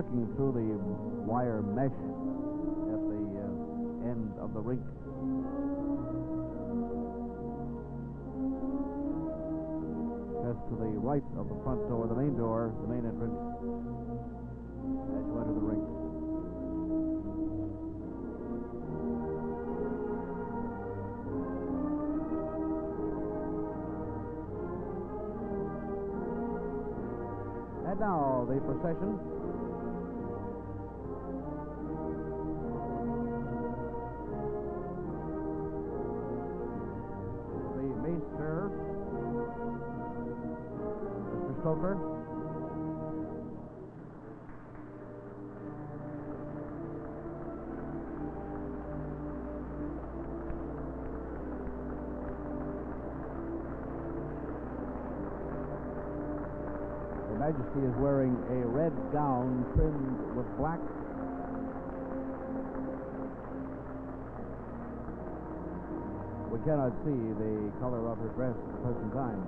looking through the wire mesh at the end of the rink. Just to the right of the front door, the main entrance, as you enter the rink. And now the procession. The mace bearer, Mr. Stoker. Her Majesty is wearing a red gown trimmed with black. We cannot see the color of her dress at the present time.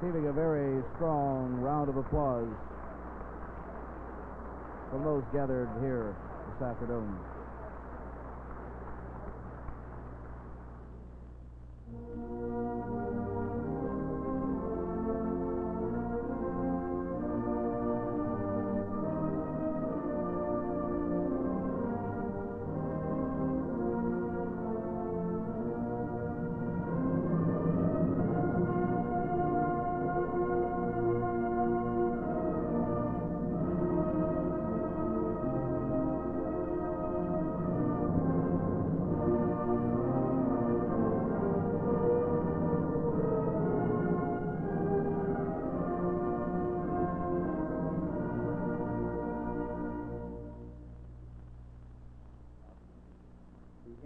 Receiving a very strong round of applause from those gathered here this afternoon.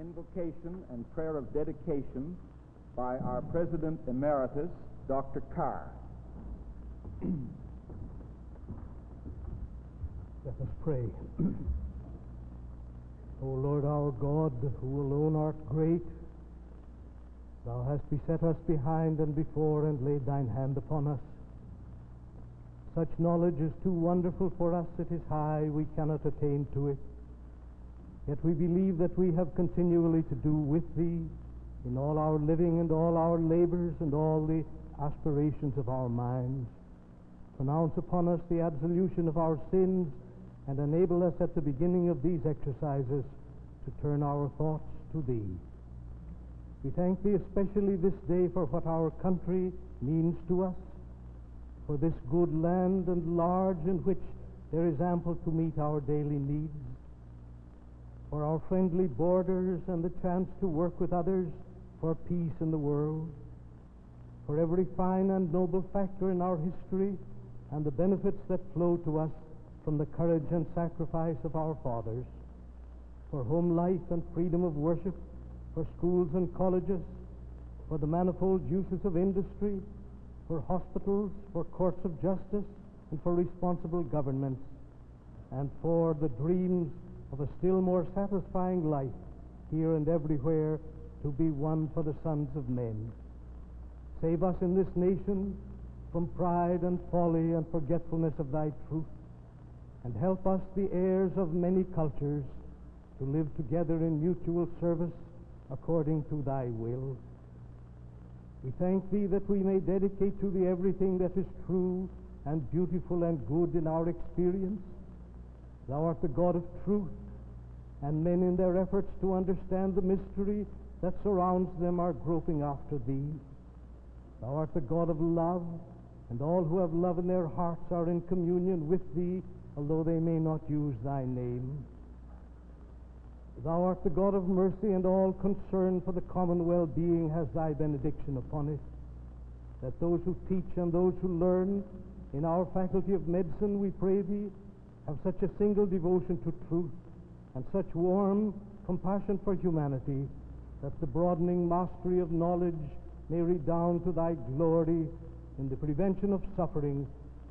Invocation and prayer of dedication by our President Emeritus, Dr. Carr. Let us pray. O Lord our God, who alone art great, thou hast beset us behind and before and laid thine hand upon us. Such knowledge is too wonderful for us, it is high, we cannot attain to it. Yet we believe that we have continually to do with thee in all our living and all our labors and all the aspirations of our minds. Pronounce upon us the absolution of our sins and enable us at the beginning of these exercises to turn our thoughts to thee. We thank thee especially this day for what our country means to us, for this good land and large in which there is ample to meet our daily needs, for our friendly borders and the chance to work with others for peace in the world, for every fine and noble factor in our history and the benefits that flow to us from the courage and sacrifice of our fathers, for home life and freedom of worship, for schools and colleges, for the manifold uses of industry, for hospitals, for courts of justice, and for responsible governments, and for the dreams of a still more satisfying life here and everywhere to be won for the sons of men. Save us in this nation from pride and folly and forgetfulness of thy truth, and help us, the heirs of many cultures, to live together in mutual service according to thy will. We thank thee that we may dedicate to thee everything that is true and beautiful and good in our experience, Thou art the God of truth, and men in their efforts to understand the mystery that surrounds them are groping after thee. Thou art the God of love, and all who have love in their hearts are in communion with thee, although they may not use thy name. Thou art the God of mercy, and all concern for the common well-being has thy benediction upon it. That those who teach and those who learn in our faculty of medicine, we pray thee, have such a single devotion to truth and such warm compassion for humanity, that the broadening mastery of knowledge may redound to thy glory in the prevention of suffering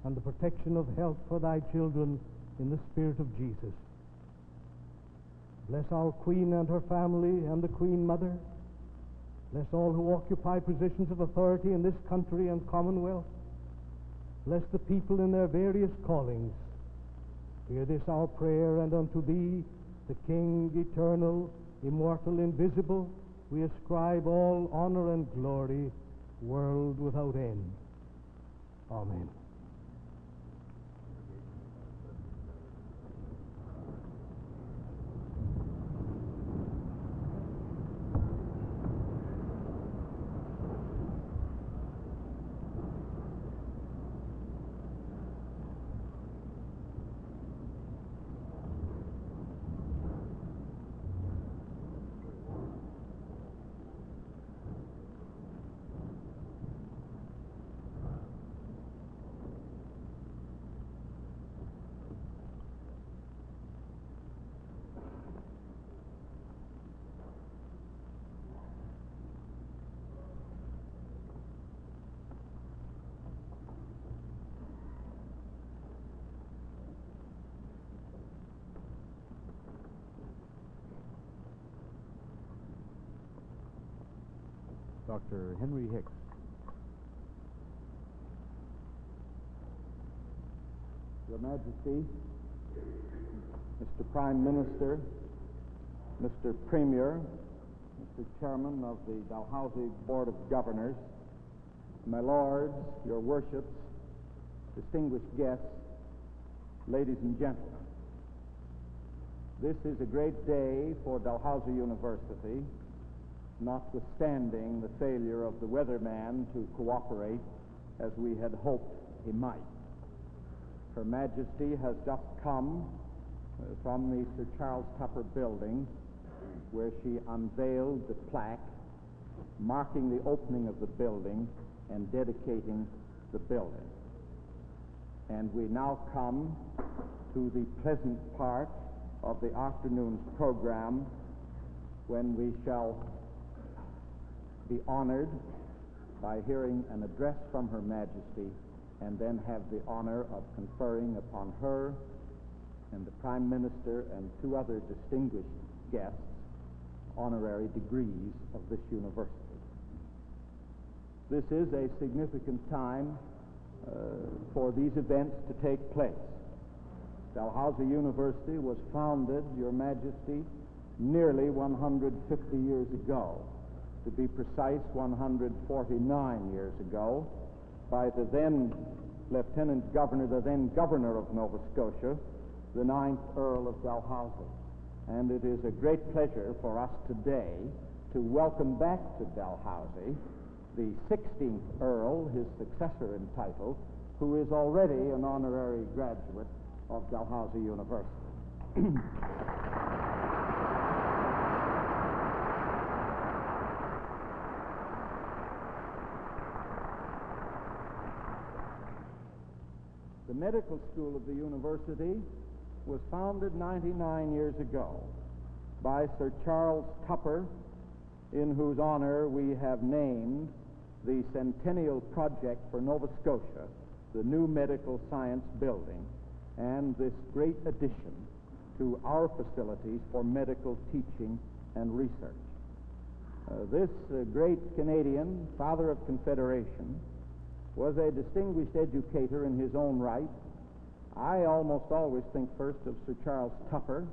and the protection of health for thy children in the Spirit of Jesus. Bless our Queen and her family and the Queen Mother. Bless all who occupy positions of authority in this country and Commonwealth. Bless the people in their various callings. Hear this our prayer, and unto thee, the King, eternal, immortal, invisible, we ascribe all honor and glory, world without end. Amen. Dr. Henry Hicks. Your Majesty, Mr. Prime Minister, Mr. Premier, Mr. Chairman of the Dalhousie Board of Governors, my lords, your worships, distinguished guests, ladies and gentlemen. This is a great day for Dalhousie University, notwithstanding the failure of the weatherman to cooperate as we had hoped he might. Her Majesty has just come from the Sir Charles Tupper building, where she unveiled the plaque marking the opening of the building and dedicating the building. And we now come to the pleasant part of the afternoon's program, when we shall be honored by hearing an address from Her Majesty, and then have the honor of conferring upon her and the Prime Minister and two other distinguished guests honorary degrees of this university. This is a significant time for these events to take place. Dalhousie University was founded, Your Majesty, nearly 150 years ago. To be precise, 149 years ago, by the then Lieutenant Governor, the then Governor of Nova Scotia, the 9th Earl of Dalhousie. And it is a great pleasure for us today to welcome back to Dalhousie the 16th Earl, his successor in title, who is already an honorary graduate of Dalhousie University. The medical school of the university was founded 99 years ago by Sir Charles Tupper, in whose honor we have named the Centennial Project for Nova Scotia, the new medical science building, and this great addition to our facilities for medical teaching and research. This great Canadian, father of Confederation, was a distinguished educator in his own right. I almost always think first of Sir Charles Tupper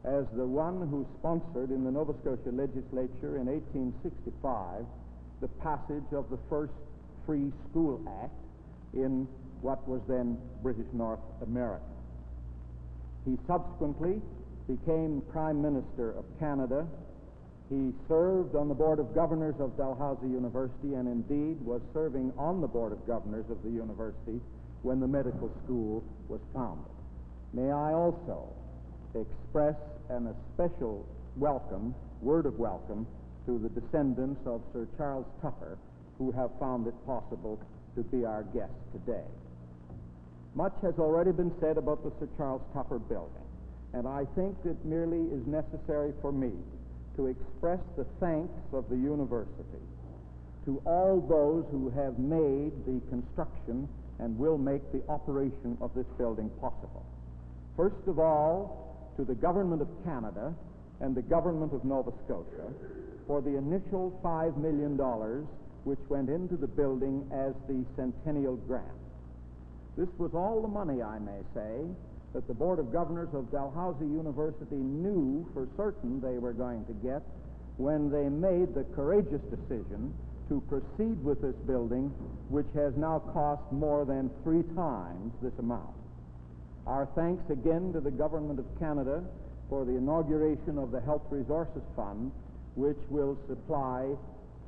as the one who sponsored in the Nova Scotia legislature in 1865 the passage of the first Free School Act in what was then British North America. He subsequently became Prime Minister of Canada. He served on the Board of Governors of Dalhousie University and indeed was serving on the Board of Governors of the university when the medical school was founded. May I also express a special word of welcome to the descendants of Sir Charles Tupper, who have found it possible to be our guest today. Much has already been said about the Sir Charles Tupper building, and I think it merely is necessary for me to express the thanks of the university to all those who have made the construction and will make the operation of this building possible. First of all, to the Government of Canada and the Government of Nova Scotia for the initial $5 million which went into the building as the Centennial Grant. This was all the money, I may say, that the Board of Governors of Dalhousie University knew for certain they were going to get when they made the courageous decision to proceed with this building, which has now cost more than 3 times this amount. Our thanks again to the Government of Canada for the inauguration of the Health Resources Fund, which will supply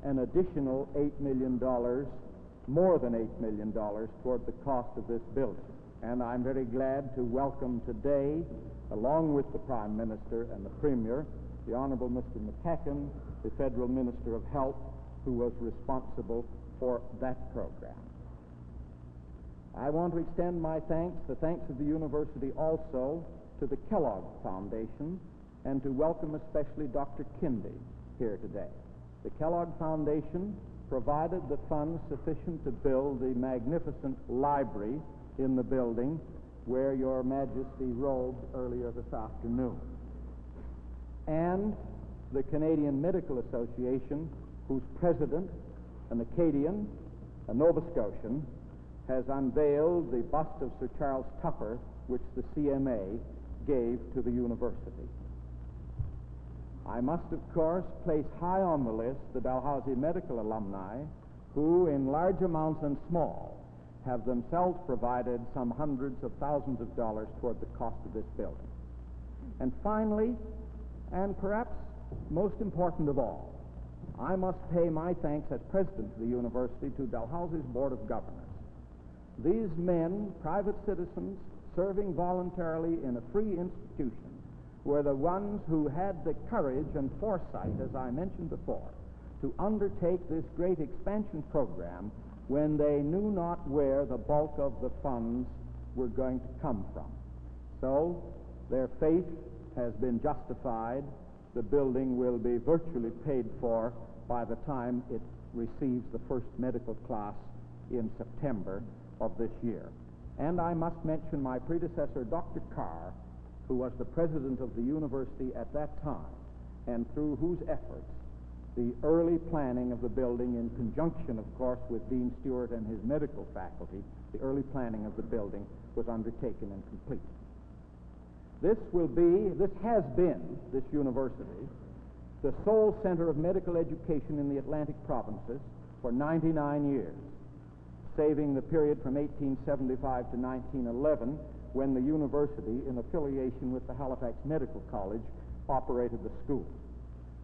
an additional $8 million, more than $8 million, toward the cost of this building. And I'm very glad to welcome today, along with the Prime Minister and the Premier, the Honorable Mr. McEachin, the Federal Minister of Health, who was responsible for that program. I want to extend my thanks, the thanks of the university also, to the Kellogg Foundation, and to welcome especially Dr. Kindy here today. The Kellogg Foundation provided the funds sufficient to build the magnificent library in the building where Your Majesty robed earlier this afternoon. And the Canadian Medical Association, whose president, an Acadian, a Nova Scotian, has unveiled the bust of Sir Charles Tupper, which the CMA gave to the university. I must, of course, place high on the list the Dalhousie medical alumni, who, in large amounts and small, have themselves provided some hundreds of thousands of dollars toward the cost of this building. And finally, and perhaps most important of all, I must pay my thanks as president of the university to Dalhousie's Board of Governors. These men, private citizens, serving voluntarily in a free institution, were the ones who had the courage and foresight, as I mentioned before, to undertake this great expansion program when they knew not where the bulk of the funds were going to come from. So their faith has been justified. The building will be virtually paid for by the time it receives the first medical class in September of this year. And I must mention my predecessor, Dr. Carr, who was the president of the university at that time, and through whose efforts the early planning of the building, in conjunction, of course, with Dean Stewart and his medical faculty, the early planning of the building was undertaken and completed. This has been, this university, the sole center of medical education in the Atlantic provinces for 99 years, saving the period from 1875 to 1911, when the university, in affiliation with the Halifax Medical College, operated the school.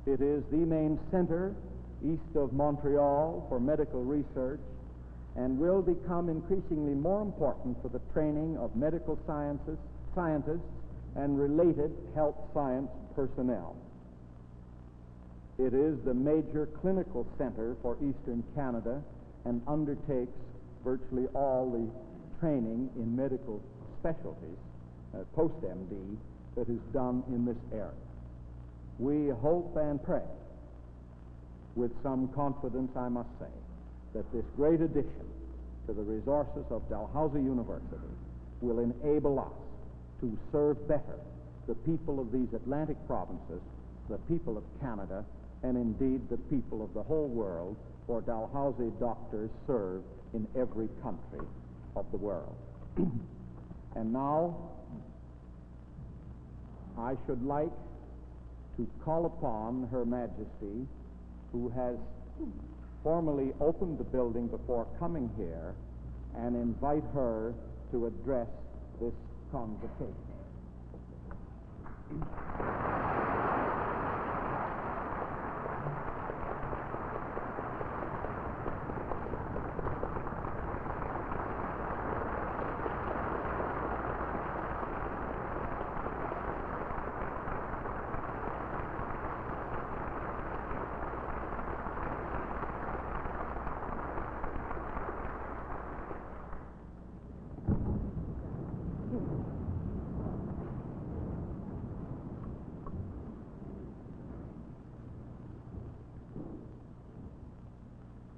It is the main center east of Montreal for medical research and will become increasingly more important for the training of medical scientists and related health science personnel. It is the major clinical center for Eastern Canada and undertakes virtually all the training in medical specialties, post-MD, that is done in this area. We hope and pray, with some confidence, I must say, that this great addition to the resources of Dalhousie University will enable us to serve better the people of these Atlantic provinces, the people of Canada, and indeed the people of the whole world, for Dalhousie doctors serve in every country of the world. And now, I should like to call upon Her Majesty, who has formally opened the building before coming here, and invite her to address this convocation.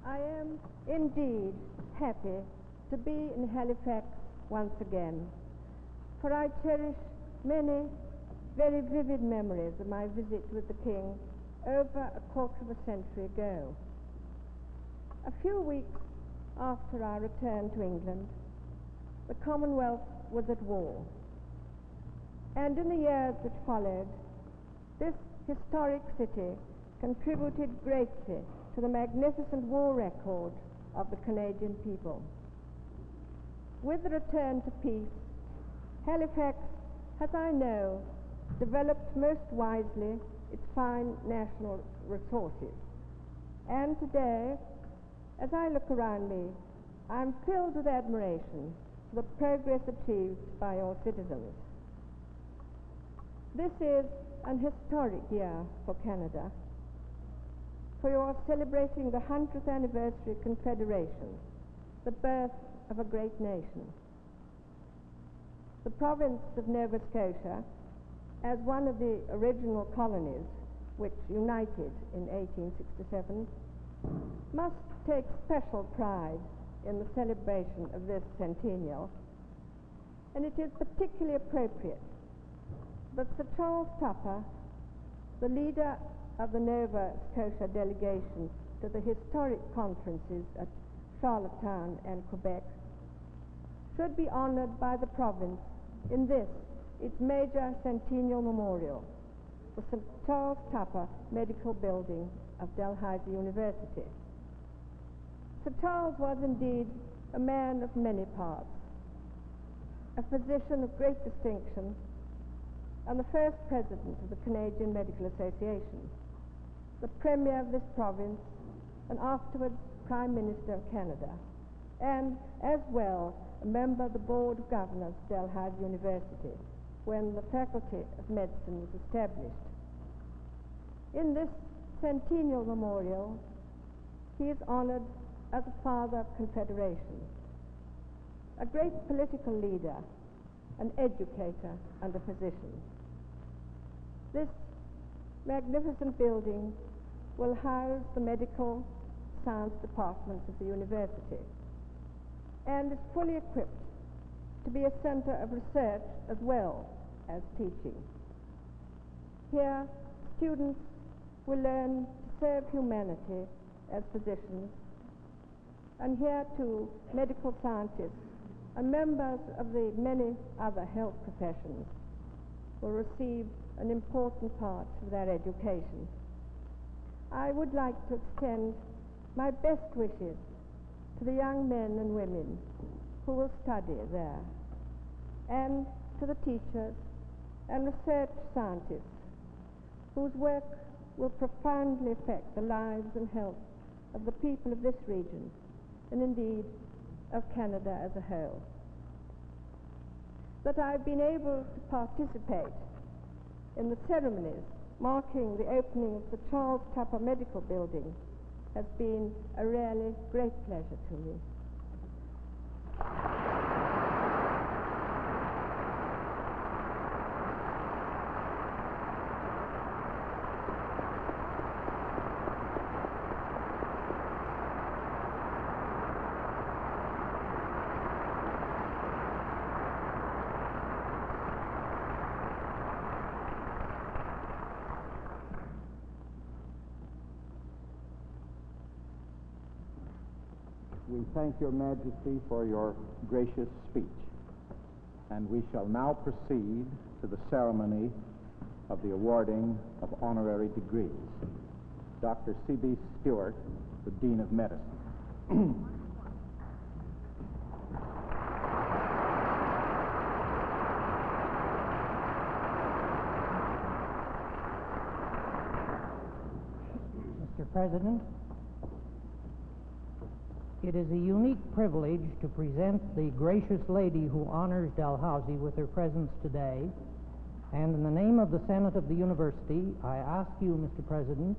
I am indeed happy to be in Halifax once again, for I cherish many very vivid memories of my visit with the King over a quarter of a century ago. A few weeks after our return to England, the Commonwealth was at war, and in the years which followed, this historic city contributed greatly to the magnificent war record of the Canadian people. With the return to peace, Halifax has, I know, developed most wisely its fine national resources. And today, as I look around me, I am filled with admiration for the progress achieved by your citizens. This is an historic year for Canada, for you are celebrating the 100th anniversary of Confederation, the birth of a great nation. The province of Nova Scotia, as one of the original colonies which united in 1867, must take special pride in the celebration of this centennial, and it is particularly appropriate that Sir Charles Tupper, the leader of the Nova Scotia delegation to the historic conferences at Charlottetown and Quebec, should be honored by the province in this, its major centennial memorial, the Sir Charles Tupper Medical Building of Dalhousie University. Sir Charles was indeed a man of many parts, a physician of great distinction, and the first president of the Canadian Medical Association, the premier of this province, and afterwards Prime Minister of Canada, and as well a member of the Board of Governors of Dalhousie University when the Faculty of Medicine was established. In this centennial memorial, he is honored as a father of Confederation, a great political leader, an educator, and a physician. This magnificent building will house the medical science departments of the university and is fully equipped to be a center of research as well as teaching. Here, students will learn to serve humanity as physicians, and here too, medical scientists and members of the many other health professions will receive an important part of their education. I would like to extend my best wishes to the young men and women who will study there, and to the teachers and research scientists whose work will profoundly affect the lives and health of the people of this region, and indeed of Canada as a whole. That I've been able to participate in the ceremonies marking the opening of the Charles Tupper Medical Building has been a really great pleasure to me. We thank Your Majesty for your gracious speech, and we shall now proceed to the ceremony of the awarding of honorary degrees. Dr. C.B. Stewart, the Dean of Medicine. President, it is a unique privilege to present the gracious lady who honors Dalhousie with her presence today. And in the name of the Senate of the University, I ask you, Mr. President,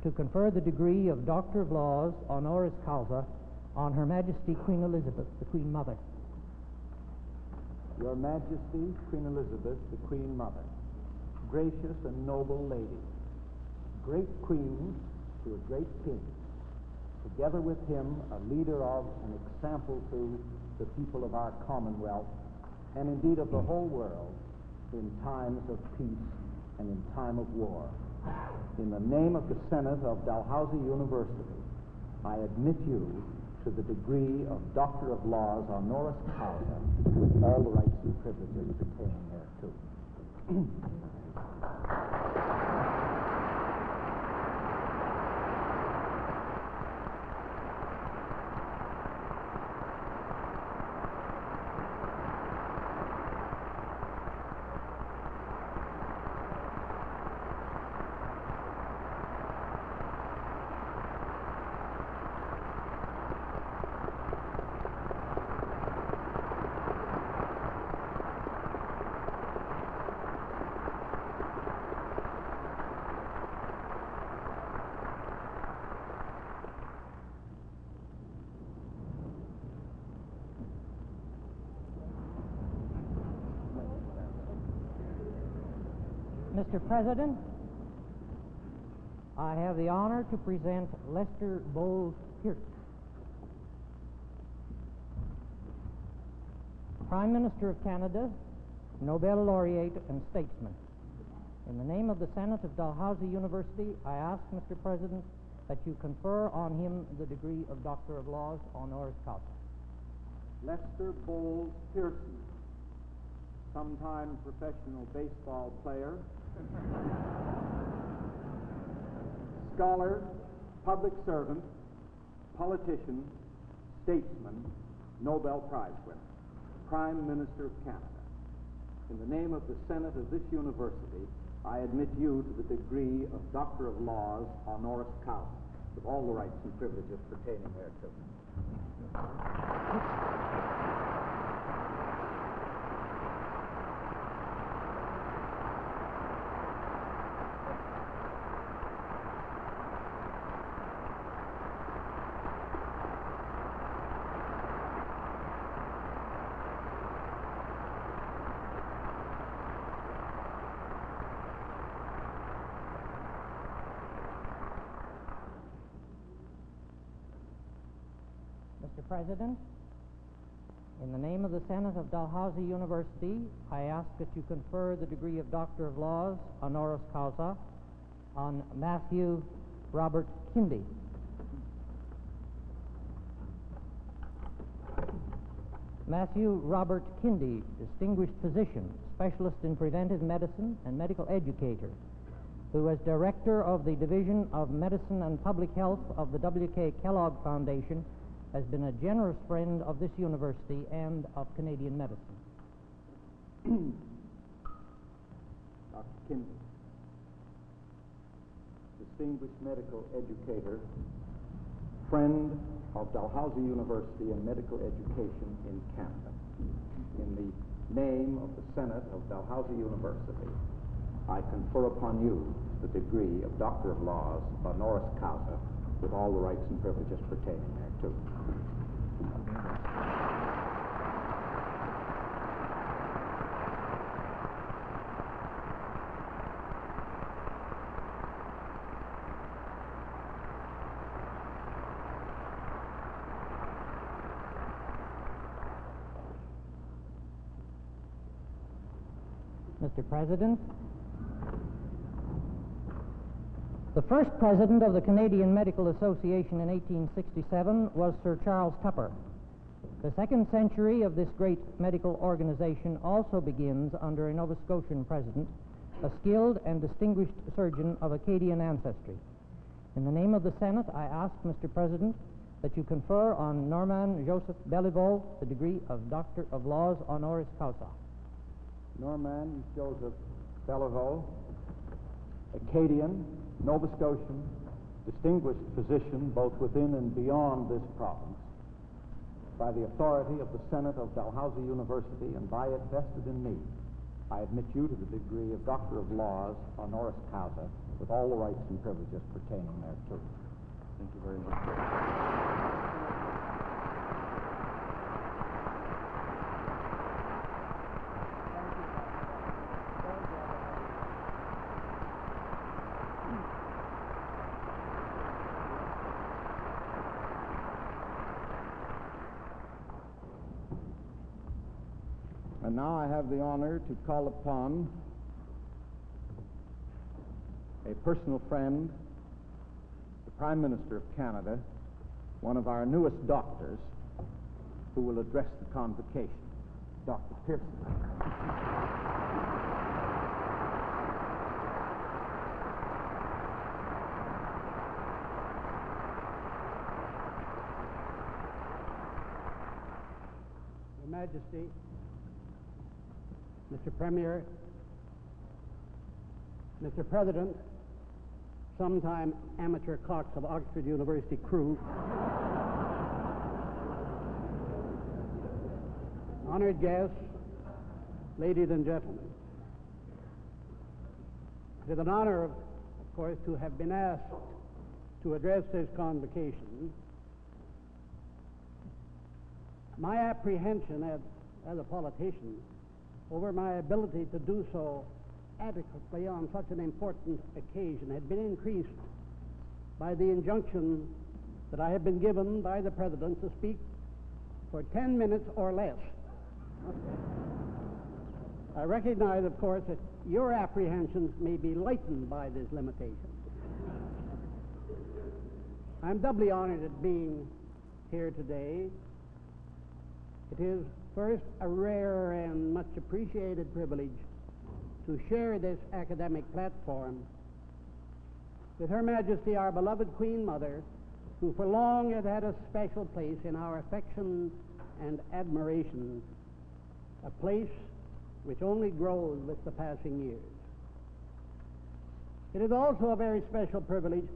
to confer the degree of Doctor of Laws honoris causa on Her Majesty Queen Elizabeth, the Queen Mother. Your Majesty, Queen Elizabeth, the Queen Mother, gracious and noble lady, great queen to a great king, together with him a leader of and example to the people of our Commonwealth, and indeed of the whole world, in times of peace and in time of war. In the name of the Senate of Dalhousie University, I admit you to the degree of Doctor of Laws honoris causa, with all the rights and privileges pertaining thereto. Mr. President, I have the honor to present Lester Bowles Pearson, Prime Minister of Canada, Nobel laureate and statesman. In the name of the Senate of Dalhousie University, I ask, Mr. President, that you confer on him the degree of Doctor of Laws honoris causa. Lester Bowles Pearson, sometime professional baseball player, scholar, public servant, politician, statesman, Nobel Prize winner, Prime Minister of Canada. In the name of the Senate of this university, I admit you to the degree of Doctor of Laws honoris causa, with all the rights and privileges pertaining thereto. Mr. President, in the name of the Senate of Dalhousie University, I ask that you confer the degree of Doctor of Laws honoris causa on Matthew Robert Kindy. Matthew Robert Kindy, distinguished physician, specialist in preventive medicine and medical educator, who as director of the Division of Medicine and Public Health of the W.K. Kellogg Foundation has been a generous friend of this university and of Canadian medicine. Dr. Kindy, distinguished medical educator, friend of Dalhousie University and medical education in Canada. In the name of the Senate of Dalhousie University, I confer upon you the degree of Doctor of Laws honoris causa, with all the rights and privileges pertaining thereto. Mr. President, the first president of the Canadian Medical Association in 1867 was Sir Charles Tupper. The second century of this great medical organization also begins under a Nova Scotian president, a skilled and distinguished surgeon of Acadian ancestry. In the name of the Senate, I ask, Mr. President, that you confer on Norman Joseph Beliveau the degree of Doctor of Laws honoris causa. Norman Joseph Beliveau, Acadian, Nova Scotian, distinguished position both within and beyond this province, by the authority of the Senate of Dalhousie University and by it vested in me, I admit you to the degree of Doctor of Laws honoris causa with all the rights and privileges pertaining thereto. Thank you very much. And now I have the honor to call upon a personal friend, the Prime Minister of Canada, one of our newest doctors, who will address the convocation, Dr. Pearson. Your Majesty, Mr. Premier, Mr. President, sometime amateur clerks of Oxford University crew, honored guests, ladies and gentlemen. It is an honor, of course, to have been asked to address this convocation. My apprehension as a politician over my ability to do so adequately on such an important occasion had been increased by the injunction that I have been given by the President to speak for 10 minutes or less. I recognize, of course, that your apprehensions may be lightened by this limitation. I'm doubly honored at being here today. It is, first, a rare and much appreciated privilege to share this academic platform with Her Majesty, our beloved Queen Mother, who for long has had a special place in our affection and admiration, a place which only grows with the passing years. It is also a very special privilege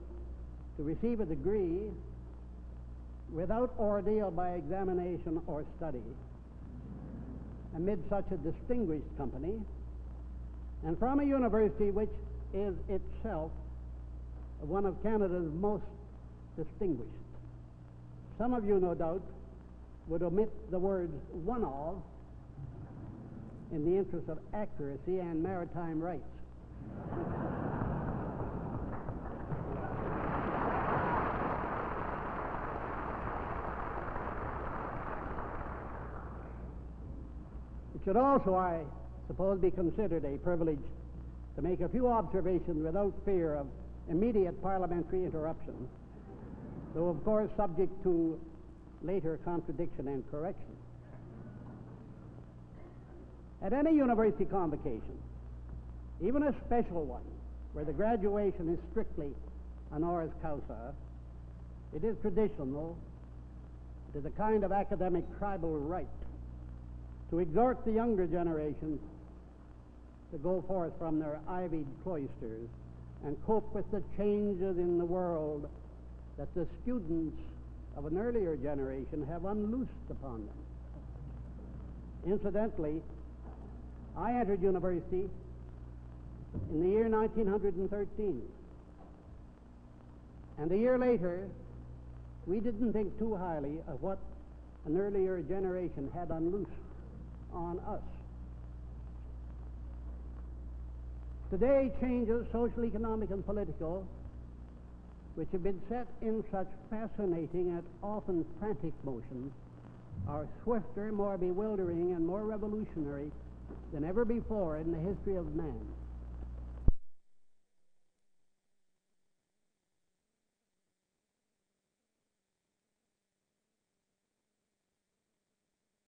to receive a degree without ordeal by examination or study, amid such a distinguished company, and from a university which is itself one of Canada's most distinguished. Some of you, no doubt, would omit the words "one of" in the interest of accuracy and maritime rights. It should also, I suppose, be considered a privilege to make a few observations without fear of immediate parliamentary interruption, though of course subject to later contradiction and correction. At any university convocation, even a special one, where the graduation is strictly honoris causa, it is traditional, it is a kind of academic tribal right to exhort the younger generation to go forth from their ivied cloisters and cope with the changes in the world that the students of an earlier generation have unloosed upon them. Incidentally, I entered university in the year 1913, and a year later, we didn't think too highly of what an earlier generation had unloosed on us. Today, changes, social, economic, and political, which have been set in such fascinating and often frantic motion, are swifter, more bewildering, and more revolutionary than ever before in the history of man.